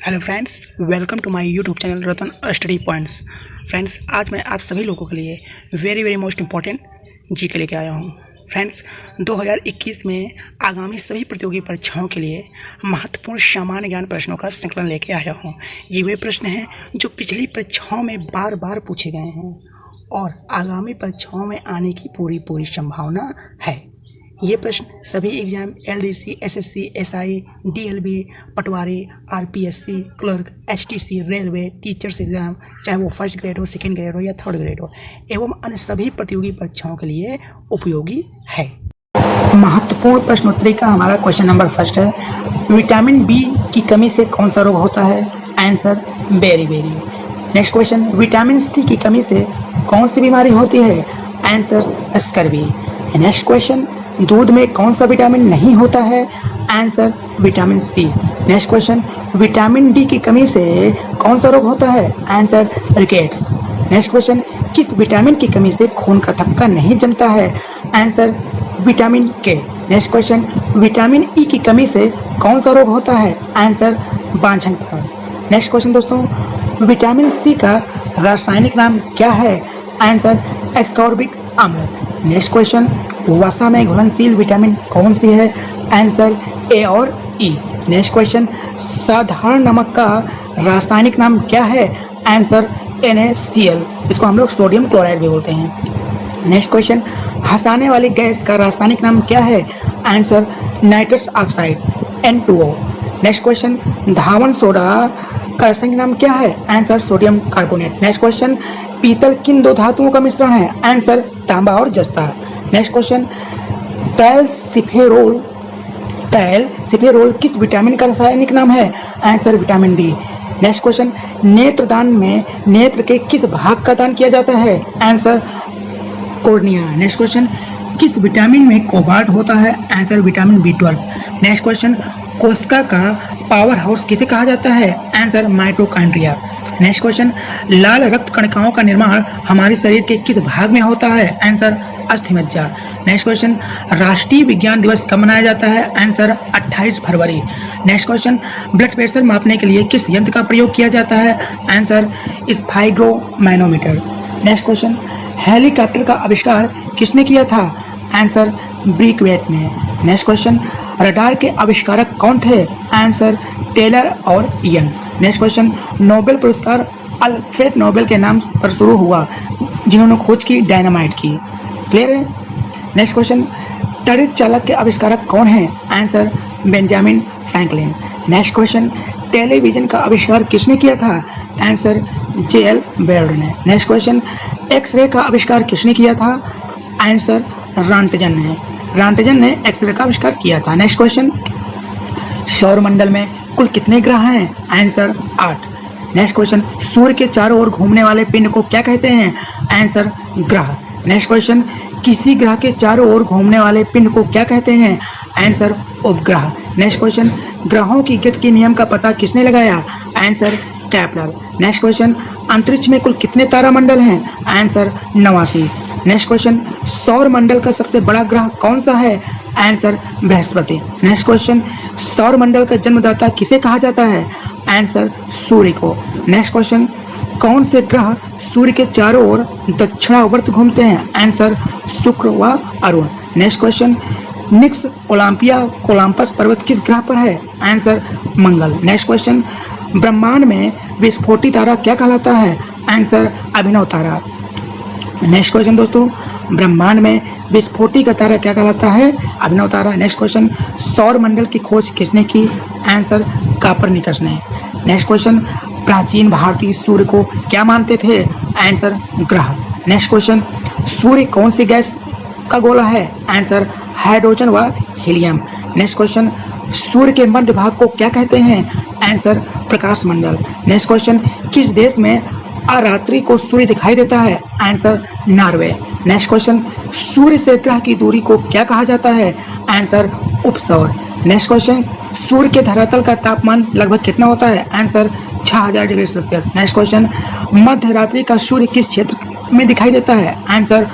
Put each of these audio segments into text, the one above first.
Hello friends, welcome to my YouTube channel Ratan study points. Friends, आज मैं आप सभी लोगों के लिए वेरी मोस्ट इम्पॉर्टेंट जीके लेके आया हूँ। फ्रेंड्स, 2021 में आगामी सभी प्रतियोगी परीक्षाओं के लिए महत्वपूर्ण सामान्य ज्ञान प्रश्नों का संकलन लेके आया हूँ। ये वे प्रश्न हैं जो पिछली परीक्षाओं में बार बार पूछे गए हैं और आगामी परीक्षाओं में आने की पूरी संभावना है। ये प्रश्न सभी exam LDC, SSC, SI, DLB, पटवारी, RPSC, clerk, HTC, railway, teachers exam, चाहे वो फर्स्ट ग्रेड हो, सेकेंड ग्रेड हो या थर्ड ग्रेड हो, एवं अन्य सभी प्रतियोगी परीक्षाओं के लिए उपयोगी है। महत्वपूर्ण प्रश्नोत्तरी का हमारा क्वेश्चन नंबर फर्स्ट है, विटामिन बी की कमी से कौन सा रोग होता है? आंसर बेरी। नेक्स्ट क्वेश्चन, विटामिन सी की कमी से कौन सी बीमारी होती है? Answer scurvy. नेक्स्ट क्वेश्चन, दूध में कौन सा विटामिन नहीं होता है? Answer vitamin C. Next question, vitamin D की कमी से कौन सा रोग होता है? Answer rickets. नेक्स्ट क्वेश्चन, किस विटामिन की कमी से खून का थक्का नहीं जमता है? Answer vitamin K. Next question, vitamin E की कमी से कौन सा रोग होता है? आंसर बांझपन। नेक्स्ट क्वेश्चन दोस्तों, विटामिन सी का रासायनिक नाम क्या है? आंसर एस्कॉर्बिक अम्ल। नेक्स्ट क्वेश्चन, वसा में घुलनशील विटामिन कौन सी है? आंसर ए और ई। नेक्स्ट क्वेश्चन, साधारण नमक का रासायनिक नाम क्या है? आंसर NaCl, इसको हम लोग सोडियम क्लोराइड भी बोलते हैं। नेक्स्ट क्वेश्चन, हंसाने वाली गैस का रासायनिक नाम क्या है? Answer nitrous oxide N2O। Next question, धावन सोडा का रासायनिक नाम क्या है? Answer sodium carbonate. Next question, पीतल किन दो धातुओं का मिश्रण है? आंसर तांबा और जस्ता। नेक्स्ट क्वेश्चन, कैल्सिफेरोल किस विटामिन का रासायनिक नाम है? Answer vitamin D. Next question, नेत्रदान में नेत्र के किस भाग का दान किया जाता है? Answer cornea. नेक्स्ट क्वेश्चन, किस विटामिन में कोबाल्ट होता है? Answer vitamin B12। Next question, कोशिका का पावर हाउस किसे कहा जाता है? Answer mitochondria. नेक्स्ट क्वेश्चन, लाल रक्त कणिकाओं का निर्माण हमारे शरीर के किस भाग में होता है? आंसर अस्थिमज्जा। नेक्स्ट क्वेश्चन, राष्ट्रीय विज्ञान दिवस कब मनाया जाता है? आंसर 28 फरवरी। नेक्स्ट क्वेश्चन, ब्लड प्रेशर मापने के लिए किस यंत्र का प्रयोग किया जाता है? आंसर स्फाइग्रोमैनोमीटर। नेक्स्ट क्वेश्चन, हेलीकॉप्टर का आविष्कार किसने किया था? आंसर ब्रिकवेट ने। नेक्स्ट क्वेश्चन, रडार के आविष्कारक कौन थे? आंसर टेलर और यंग। नेक्स्ट क्वेश्चन, नोबेल पुरस्कार अल्फ्रेड नोबेल के नाम पर शुरू हुआ जिन्होंने खोज की डायनामाइट की। क्लियर है? नेक्स्ट क्वेश्चन, त्वरित चालक के आविष्कारक कौन है? Answer Benjamin Franklin. Next question, television का आविष्कार किसने किया था? आंसर JL बेल्ड ने। नेक्स्ट क्वेश्चन, एक्सरे का आविष्कार किसने किया था? आंसर रांटजन ने एक्सरे का आविष्कार किया था। नेक्स्ट क्वेश्चन, सौरमंडल में कुल कितने ग्रह हैं? आंसर 8। नेक्स्ट क्वेश्चन, सूर्य के चारों ओर घूमने वाले पिंड को क्या कहते हैं? आंसर ग्रह। नेक्स्ट क्वेश्चन, किसी ग्रह के चारों ओर घूमने वाले पिंड को क्या कहते हैं? आंसर उपग्रह। नेक्स्ट क्वेश्चन, ग्रहों की गति के नियम का पता किसने लगाया? Answer Kepler. नेक्स्ट क्वेश्चन, अंतरिक्ष में कुल कितने तारामंडल हैं? आंसर 89। नेक्स्ट क्वेश्चन, सौर मंडल का सबसे बड़ा ग्रह कौन सा है? आंसर बृहस्पति। नेक्स्ट क्वेश्चन, सौर मंडल का जन्मदाता किसे कहा जाता है? आंसर सूर्य को। नेक्स्ट क्वेश्चन, कौन से ग्रह सूर्य के चारों ओर दक्षिणावर्त घूमते हैं? आंसर शुक्र व अरुण। नेक्स्ट क्वेश्चन, निक्स ओलंपिया कोलंबस पर्वत किस ग्रह पर है? आंसर मंगल। नेक्स्ट क्वेश्चन, ब्रह्मांड में विस्फोटी तारा क्या कहलाता है? आंसर अभिनव तारा। नेक्स्ट क्वेश्चन दोस्तों, ब्रह्मांड में विस्फोटी का तारा क्या कहलाता है? अभिनव तारा। नेक्स्ट क्वेश्चन, सौर मंडल की खोज किसने की? आंसर कोपरनिकस ने। नेक्स्ट क्वेश्चन, प्राचीन भारतीय सूर्य को क्या मानते थे? आंसर ग्रह। नेक्स्ट क्वेश्चन, सूर्य कौन सी गैस का गोला है? आंसर हाइड्रोजन व हीलियम। नेक्स्ट क्वेश्चन, सूर्य के मध्य भाग को क्या कहते हैं? आंसर प्रकाश मंडल। नेक्स्ट क्वेश्चन, किस देश में अरात्रि को सूर्य दिखाई देता है? Answer Norway. नेक्स्ट क्वेश्चन, सूर्य से ग्रह की दूरी को क्या कहा जाता है? आंसर उपसौर। नेक्स्ट क्वेश्चन, सूर्य के धरातल का तापमान लगभग कितना होता है? Answer 6000 degree Celsius. Next question, मध्य रात्रि का सूर्य किस क्षेत्र में दिखाई देता है? आंसर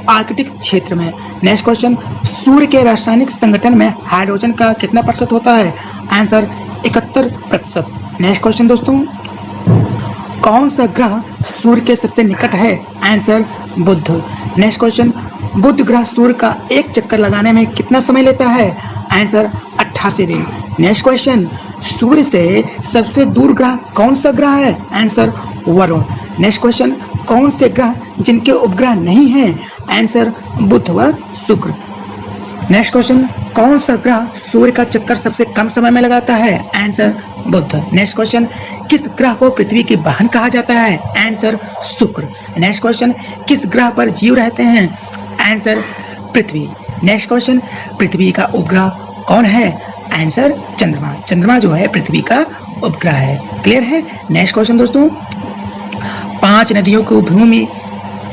आर्कटिक क्षेत्र में। नेक्स्ट क्वेश्चन, सूर्य के रासायनिक संगठन में हाइड्रोजन का कितना प्रतिशत होता है? आंसर 71%। नेक्स्ट क्वेश्चन दोस्तों, कौन सा ग्रह सूर्य के सबसे निकट है? आंसर बुध। नेक्स्ट क्वेश्चन, बुध ग्रह सूर्य का एक चक्कर लगाने में कितना समय लेता है? आंसर 88 दिन। नेक्स्ट क्वेश्चन, सूर्य से सबसे दूर ग्रह कौन सा ग्रह है? आंसर वरुण। नेक्स्ट क्वेश्चन, कौन से ग्रह जिनके उपग्रह नहीं हैं? आंसर बुध व शुक्र। नेक्स्ट क्वेश्चन, कौन सा ग्रह सूर्य का चक्कर सबसे कम समय में लगाता है? आंसर बुध। नेक्स्ट क्वेश्चन, किस ग्रह को पृथ्वी की बहन कहा जाता है? आंसर शुक्र। नेक्स्ट क्वेश्चन, किस ग्रह पर जीव रहते हैं? आंसर पृथ्वी। नेक्स्ट क्वेश्चन, पृथ्वी का उपग्रह कौन है? आंसर चंद्रमा। चंद्रमा जो है पृथ्वी का उपग्रह है। क्लियर है? नेक्स्ट क्वेश्चन दोस्तों, 5 नदियों की भूमि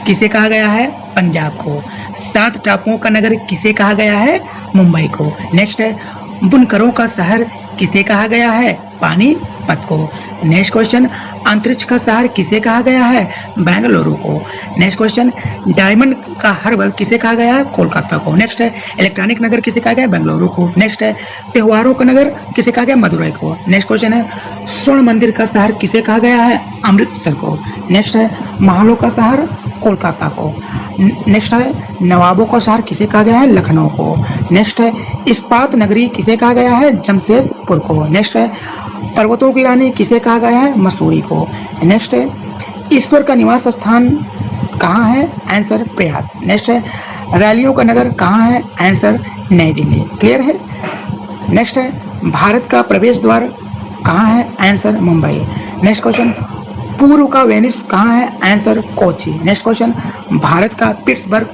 किसे कहा गया है? पंजाब को। 7 टापुओं का नगर किसे कहा गया है? मुंबई को। नेक्स्ट है, बुनकरों का शहर किसे कहा गया है? पानीपत को। नेक्स्ट क्वेश्चन, अंतरिक्ष का शहर किसे कहा गया है? बेंगलुरु को। नेक्स्ट क्वेश्चन, डायमंड का हर्बल किसे कहा गया है? कोलकाता को। नेक्स्ट है, इलेक्ट्रॉनिक नगर किसे कहा गया? बेंगलुरु को। नेक्स्ट है, त्योहारों का नगर किसे कहा गया? मदुरई को। नेक्स्ट क्वेश्चन है, स्वर्ण मंदिर का शहर किसे कहा गया है? अमृतसर को। नेक्स्ट है, महलों का शहर कोलकाता को। नेक्स्ट है, नवाबों का शहर किसे कहा गया है? लखनऊ को। नेक्स्ट है, इस्पात नगरी किसे कहा गया है? जमशेदपुर को। नेक्स्ट है, पर्वतों की रानी किसे कहा गया है? मसूरी को। नेक्स्ट है, ईश्वर का निवास स्थान कहाँ है? आंसर प्रयाग। नेक्स्ट है, रैलियों का नगर कहाँ है? आंसर नई दिल्ली। क्लियर है? नेक्स्ट है, भारत का प्रवेश द्वार कहाँ है? आंसर मुंबई। नेक्स्ट क्वेश्चन, पूर्व का वेनिस कहाँ है? Answer Kochi. Next question, Bharat का पिट्सबर्ग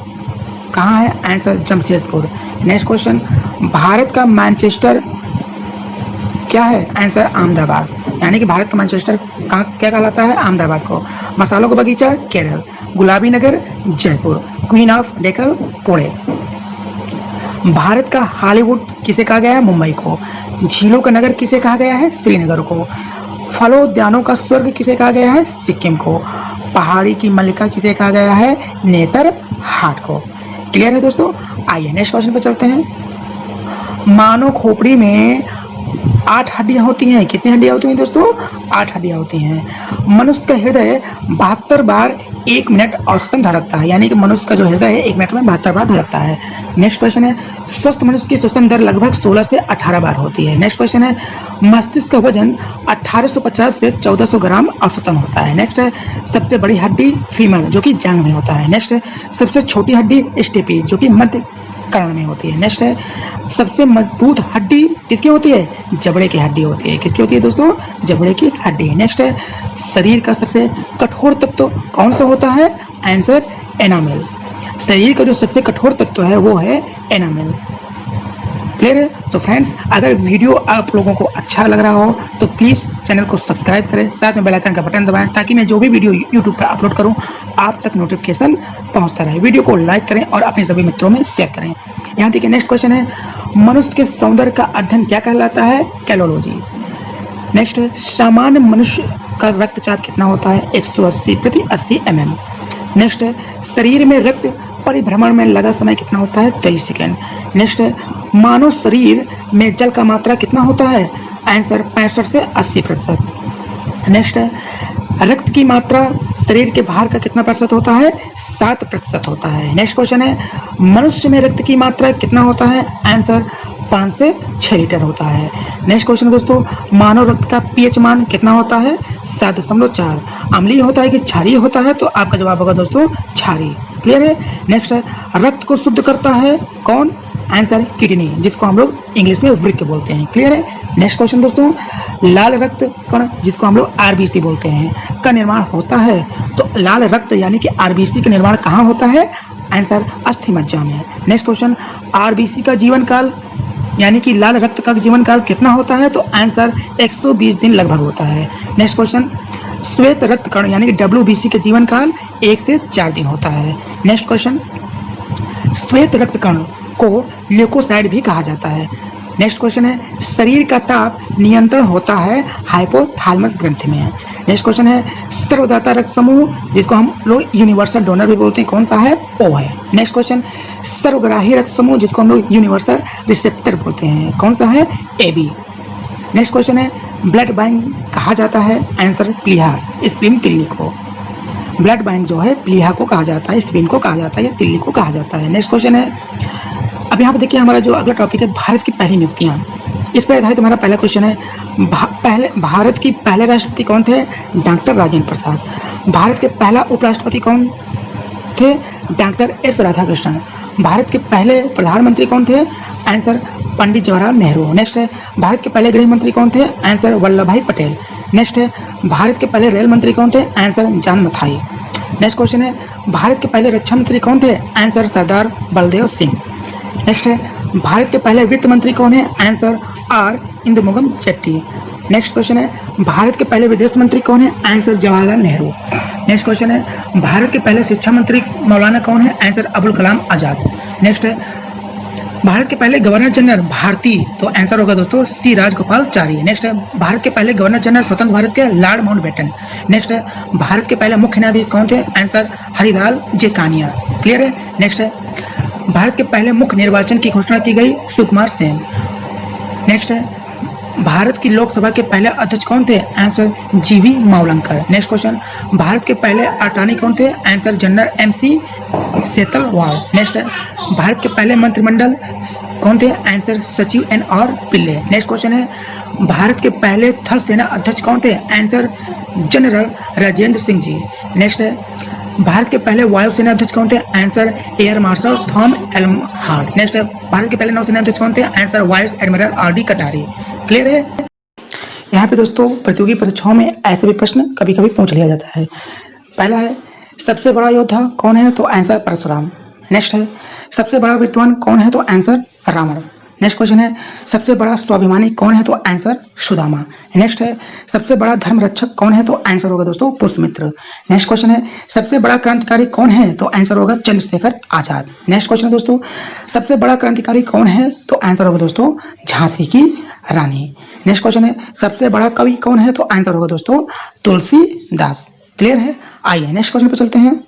कहाँ है? Answer Jamshedpur. Next question, Bharat का मैनचेस्टर क्या है? आंसर अहमदाबाद। यानी कि भारत का मैनचेस्टर कहाँ क्या कहलाता है? अहमदाबाद को। मसालों का बगीचा केरल। गुलाबी नगर जयपुर। Queen of Deccan Pune. भारत का हॉलीवुड किसे कहा गया है? मुंबई को। झीलों का नगर किसे कहा गया है? श्रीनगर को। फलोद्यानों का स्वर्ग किसे कहा गया है? सिक्किम को। पहाड़ी की मल्लिका किसे कहा गया है? नेतरहाट को। क्लियर है दोस्तों? आइए नेक्स्ट क्वेश्चन पर चलते हैं। मानव खोपड़ी में 8 हड्डियां होती हैं। कितनी हड्डियां होती हैं दोस्तों? 8 हड्डियां होती हैं। मनुष्य का हृदय 72 बार 1 मिनट औसतन धड़कता है। यानी कि मनुष्य का जो हृदय है 1 मिनट में 72 बार धड़कता है। नेक्स्ट क्वेश्चन है, स्वस्थ मनुष्य की श्वसन दर लगभग 16 से 18 बार होती है। नेक्स्ट क्वेश्चन है, मस्तिष्क का वजन 1850 से 1400 ग्राम औसतन होता है। नेक्स्ट है, सबसे बड़ी हड्डी फीमर जो कि जांघ में होता है। नेक्स्ट है, सबसे छोटी हड्डी स्टेपी जो कि मध्य कर्ण में होती है। नेक्स्ट है, सबसे मजबूत हड्डी किसकी होती है? जबड़े की हड्डी होती है। किसकी होती है दोस्तों? जबड़े की हड्डी। नेक्स्ट है, शरीर का सबसे कठोर तत्व कौन सा होता है? Answer enamel. शरीर का जो सबसे कठोर तत्व है वो है एनामेल। क्लियर है? सो फ्रेंड्स, अगर वीडियो आप लोगों को अच्छा लग रहा हो तो प्लीज़ चैनल को सब्सक्राइब करें, साथ में बेल आइकन का बटन दबाएं ताकि मैं जो भी वीडियो यूट्यूब पर अपलोड करूं आप तक नोटिफिकेशन पहुंचता रहे। वीडियो को लाइक करें और अपने सभी मित्रों में शेयर करें। यहाँ देखिए नेक्स्ट क्वेश्चन है, मनुष्य के सौंदर्य का अध्ययन क्या कहलाता है? कैलोलॉजी। नेक्स्ट है, सामान्य मनुष्य का रक्तचाप कितना होता है? 180 प्रति 80 mm। नेक्स्ट है, शरीर में रक्त परिभ्रमण में लगा समय कितना होता है? 23 सेकेंड। नेक्स्ट है, मानव शरीर में जल का मात्रा कितना होता है? आंसर 65 से 80%। नेक्स्ट है, रक्त की मात्रा शरीर के बाहर का कितना प्रतिशत होता है? 7% होता है। नेक्स्ट क्वेश्चन है, मनुष्य में रक्त की मात्रा कितना होता है? आंसर 5 से 6 लीटर होता है। नेक्स्ट क्वेश्चन है दोस्तों, मानव रक्त का पीएच मान कितना होता है? 7.4। अम्लीय होता है कि क्षारीय होता है? तो आपका जवाब होगा दोस्तों क्षारीय। क्लियर है? नेक्स्ट है, रक्त को शुद्ध करता है कौन? आंसर किडनी, जिसको हम लोग इंग्लिश में वृक्क बोलते हैं। क्लियर है? नेक्स्ट क्वेश्चन दोस्तों, लाल रक्त कण जिसको हम लोग आरबीसी बोलते हैं का निर्माण होता है? तो लाल रक्त यानी कि आरबीसी का निर्माण कहाँ होता है? आंसर अस्थि मज्जा में। नेक्स्ट क्वेश्चन, आरबीसी का जीवन काल यानी कि लाल रक्त का जीवन काल कितना होता है? तो आंसर 120 दिन लगभग होता है। नेक्स्ट क्वेश्चन, श्वेत रक्त कण यानी कि WBC के जीवन काल 1 से 4 दिन होता है। नेक्स्ट क्वेश्चन, श्वेत रक्त कण को ल्यूकोसाइड भी कहा जाता है। नेक्स्ट क्वेश्चन है, शरीर का ताप नियंत्रण होता है हाइपोथैलेमस ग्रंथि में। नेक्स्ट क्वेश्चन है, सर्वदाता रक्त समूह जिसको हम लोग यूनिवर्सल डोनर भी बोलते हैं कौन सा है? O है। नेक्स्ट क्वेश्चन, सर्वग्राही रक्त समूह जिसको हम लोग यूनिवर्सल रिसेप्टर बोलते हैं कौन सा है? AB। नेक्स्ट क्वेश्चन है ब्लड बैंक कहा जाता है, आंसर प्लीहा, स्प्लीन तिल्ली को। ब्लड बैंक जो है प्लीहा को कहा जाता है, स्प्लीन को कहा जाता है या तिल्ली को कहा जाता है। नेक्स्ट क्वेश्चन है, अब यहाँ पर देखिए हमारा जो अगला टॉपिक है भारत की पहली नियुक्तियाँ, इस पर आधारित हमारा पहला क्वेश्चन है भारत की पहले राष्ट्रपति कौन थे, डॉक्टर राजेंद्र प्रसाद। भारत के पहला उपराष्ट्रपति कौन थे, डॉक्टर एस राधाकृष्णन। भारत के पहले प्रधानमंत्री कौन थे, आंसर पंडित जवाहरलाल नेहरू। नेक्स्ट है भारत के पहले गृह मंत्री कौन थे, आंसर वल्लभ भाई पटेल। नेक्स्ट है भारत के पहले रेल मंत्री कौन थे, answer John Mathai. Next question है भारत के पहले रक्षा मंत्री कौन थे, आंसर सरदार बलदेव सिंह। नेक्स्ट है भारत के पहले वित्त मंत्री कौन है, answer R Shanmukham Chetty. Next question है भारत के पहले विदेश मंत्री कौन है, answer Jawaharlal Nehru. Next question है भारत के पहले शिक्षा मंत्री मौलाना कौन है, आंसर अबुल कलाम आजाद। नेक्स्ट है भारत के पहले गवर्नर जनरल भारतीय, तो आंसर होगा दोस्तों सी राजगोपालाचारी। नेक्स्ट है भारत के पहले गवर्नर जनरल स्वतंत्र भारत के लॉर्ड माउंटबेटन। नेक्स्ट है भारत के पहले मुख्य न्यायाधीश कौन थे, आंसर हरिलाल जेकानिया। क्लियर है। नेक्स्ट है भारत के पहले मुख्य निर्वाचन की घोषणा की गई, सुकुमार सेन। नेक्स्ट है भारत की लोकसभा के पहले अध्यक्ष कौन थे, आंसर जीवी मावलंकर। नेक्स्ट क्वेश्चन भारत के पहले अटॉर्नी कौन थे, आंसर जनरल एमसी सेतलवाल। नेक्स्ट है भारत के पहले मंत्रिमंडल कौन थे, आंसर सचिव एन आर पिल्ले। नेक्स्ट क्वेश्चन है भारत के पहले थल सेना अध्यक्ष कौन थे, answer general Rajendra Singh ji. Next है भारत के पहले वायुसेना अध्यक्ष कौन थे, आंसर एयर मार्शल थॉम एल्महार्ड। नेक्स्ट है भारत के पहले नौसेना अध्यक्ष कौन थे, answer vice admiral R D कटारी। क्लियर है। यहाँ पे दोस्तों प्रतियोगी परीक्षाओं में ऐसे भी प्रश्न कभी कभी पूछ लिया जाता है। पहला है सबसे बड़ा योद्धा कौन है, तो आंसर परशुराम। नेक्स्ट है सबसे बड़ा विद्वान कौन है, तो आंसर रावण। नेक्स्ट क्वेश्चन है सबसे बड़ा स्वाभिमानी कौन है, तो आंसर सुदामा। नेक्स्ट है सबसे बड़ा धर्म रक्षक कौन है, तो आंसर होगा दोस्तों पुष्यमित्र। नेक्स्ट क्वेश्चन है सबसे बड़ा क्रांतिकारी कौन है, तो आंसर होगा चंद्रशेखर आजाद। नेक्स्ट क्वेश्चन है दोस्तों सबसे बड़ा क्रांतिकारी कौन है, तो आंसर होगा दोस्तों झांसी की रानी। नेक्स्ट क्वेश्चन है सबसे बड़ा कवि कौन है, तो आंसर होगा दोस्तों तुलसीदास। क्लियर है। आइए नेक्स्ट क्वेश्चन पे चलते हैं।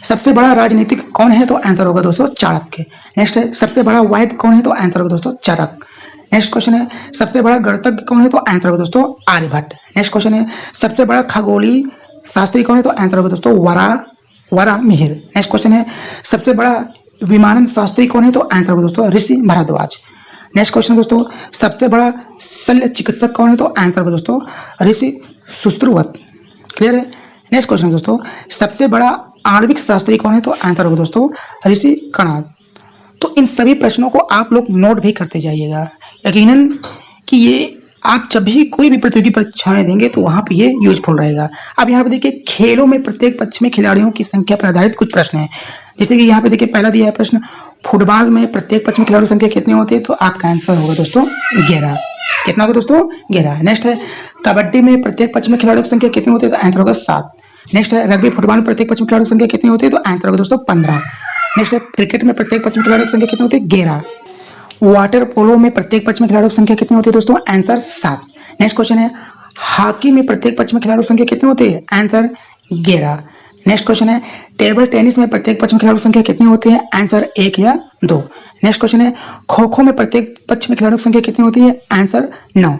सबसे बड़ा राजनीतिक कौन है, तो आंसर होगा दोस्तों चाणक्य। नेक्स्ट है सबसे बड़ा वैद्य कौन है, तो आंसर होगा दोस्तों चरक। नेक्स्ट क्वेश्चन है सबसे बड़ा गणितज्ञ कौन है, तो आंसर होगा दोस्तों आर्यभट्ट। नेक्स्ट क्वेश्चन है सबसे बड़ा खगोलीय शास्त्री कौन है, तो आंसर होगा दोस्तों वराहमिहिर। नेक्स्ट क्वेश्चन है सबसे बड़ा विमानन शास्त्री कौन है, तो आंसर होगा दोस्तों ऋषि भारद्वाज। नेक्स्ट क्वेश्चन दोस्तों सबसे बड़ा शल्य चिकित्सक कौन है, तो आंसर होगा दोस्तों ऋषि सुश्रुत। क्लियर है। नेक्स्ट क्वेश्चन दोस्तों सबसे बड़ा आणविक शास्त्री कौन है, तो आंसर होगा दोस्तों ऋषि कणाद। तो इन सभी प्रश्नों को आप लोग नोट भी करते जाइएगा, यकीनन कि ये आप जब भी कोई भी प्रतियोगी परीक्षाएं देंगे तो वहां पे ये यूजफुल रहेगा। अब यहाँ पे देखिए खेलों में प्रत्येक पक्ष में खिलाड़ियों की संख्या पर आधारित कुछ प्रश्न हैं। जैसे कि यहाँ पे देखिए पहला दिया है प्रश्न फुटबॉल में प्रत्येक पक्ष में खिलाड़ियों की संख्या कितनी होती है, तो आपका आंसर होगा दोस्तों 11। कितना होगा दोस्तों 11। नेक्स्ट है कबड्डी में प्रत्येक पक्ष में खिलाड़ियों की संख्या कितनी होती है, तो आंसर होगा 7। नेक्स्ट है रग्बी फुटबॉल में प्रत्येक पक्ष में खिलाड़ियों की संख्या कितनी होती है, तो आंसर होगा दोस्तों 15। नेक्स्ट है क्रिकेट में प्रत्येक पक्ष में खिलाड़ियों की संख्या कितनी होती है, 11। वाटर पोलो में प्रत्येक पक्ष में खिलाड़ियों की संख्या कितनी होती है दोस्तों, आंसर 7। नेक्स्ट क्वेश्चन है हॉकी में प्रत्येक पक्ष में खिलाड़ियों की संख्या कितनी होती है, आंसर 11। नेक्स्ट क्वेश्चन है टेबल टेनिस में प्रत्येक पक्ष में खिलाड़ियों की संख्या कितनी होती है, आंसर 1 या 2। नेक्स्ट क्वेश्चन है खो खो में प्रत्येक पक्ष में खिलाड़ियों की संख्या कितनी होती है, आंसर 9।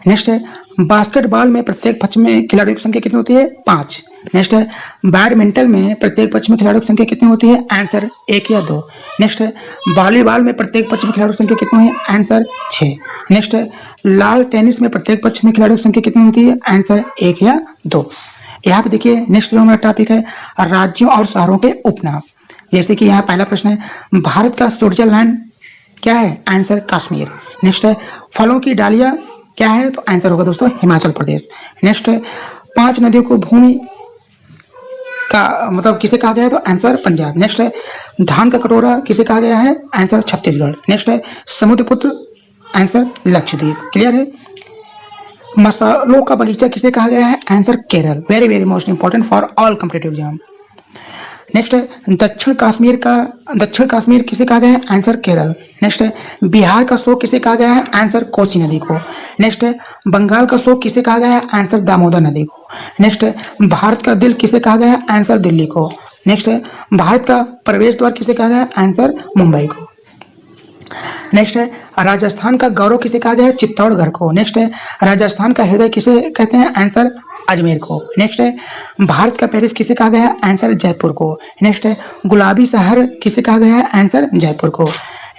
नेक्स्ट है बास्केटबॉल में प्रत्येक पक्ष में खिलाड़ियों की संख्या कितनी होती है, 5। नेक्स्ट है बैडमिंटन में प्रत्येक पक्ष में खिलाड़ियों की संख्या कितनी होती है, आंसर 1 या 2। नेक्स्ट है वॉलीबॉल में प्रत्येक पक्ष में खिलाड़ियों की संख्या कितनी है, आंसर 6। नेक्स्ट है लाल टेनिस में प्रत्येक पक्ष में खिलाड़ियों की संख्या कितनी होती है, आंसर 1 या 2। यहाँ पे देखिए नेक्स्ट जो हमारा टॉपिक है राज्यों और शहरों के उपनाम। जैसे कि यहाँ पहला प्रश्न है भारत का स्विट्जरलैंड क्या है, आंसर कश्मीर। नेक्स्ट है फलों की डालियां क्या है, तो आंसर होगा दोस्तों हिमाचल प्रदेश। नेक्स्ट है 5 नदियों को भूमि का मतलब किसे कहा गया है, तो आंसर पंजाब। नेक्स्ट है धान का कटोरा किसे कहा गया है, आंसर छत्तीसगढ़। नेक्स्ट है समुद्रपुत्र, आंसर लक्षद्वीप। क्लियर है। मसालों का बगीचा किसे कहा गया है, answer Kerala. Very very most important for all competitive exam. Next है दक्षिण कश्मीर किसे कहा गया है, आंसर केरल। नेक्स्ट है बिहार का शोक किसे कहा गया है, आंसर कोसी नदी को। नेक्स्ट है बंगाल का शोक किसे कहा गया है, आंसर दामोदर नदी को। नेक्स्ट है भारत का दिल किसे कहा गया है, आंसर दिल्ली को। नेक्स्ट है भारत का प्रवेश द्वार किसे कहा गया है, आंसर मुंबई को। नेक्स्ट है राजस्थान का गौरव किसे कहा गया है? चित्तौड़गढ़ को। नेक्स्ट है राजस्थान का हृदय किसे कहते हैं? आंसर अजमेर को। नेक्स्ट है भारत का पेरिस किसे कहा गया है? आंसर जयपुर को। नेक्स्ट है गुलाबी शहर किसे कहा गया है? आंसर जयपुर को।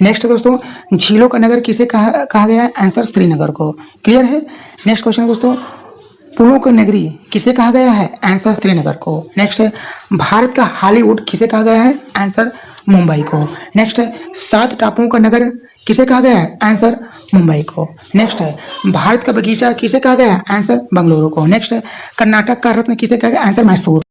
नेक्स्ट है दोस्तों झीलों का नगर किसे कहा गया है? आंसर श्रीनगर को। क्लियर है। नेक्स्ट क्वेश्चन दोस्तों पुलों की नगरी किसे कहा गया है? आंसर श्रीनगर को। नेक्स्ट है भारत का हॉलीवुड किसे कहा गया है? आंसर मुंबई को। नेक्स्ट है 7 टापुओं का नगर किसे कहा गया है? आंसर मुंबई को। नेक्स्ट है भारत का बगीचा किसे कहा गया है? आंसर बंगलुरु को। नेक्स्ट है कर्नाटक का रत्न किसे कहा गया? आंसर मैसूर।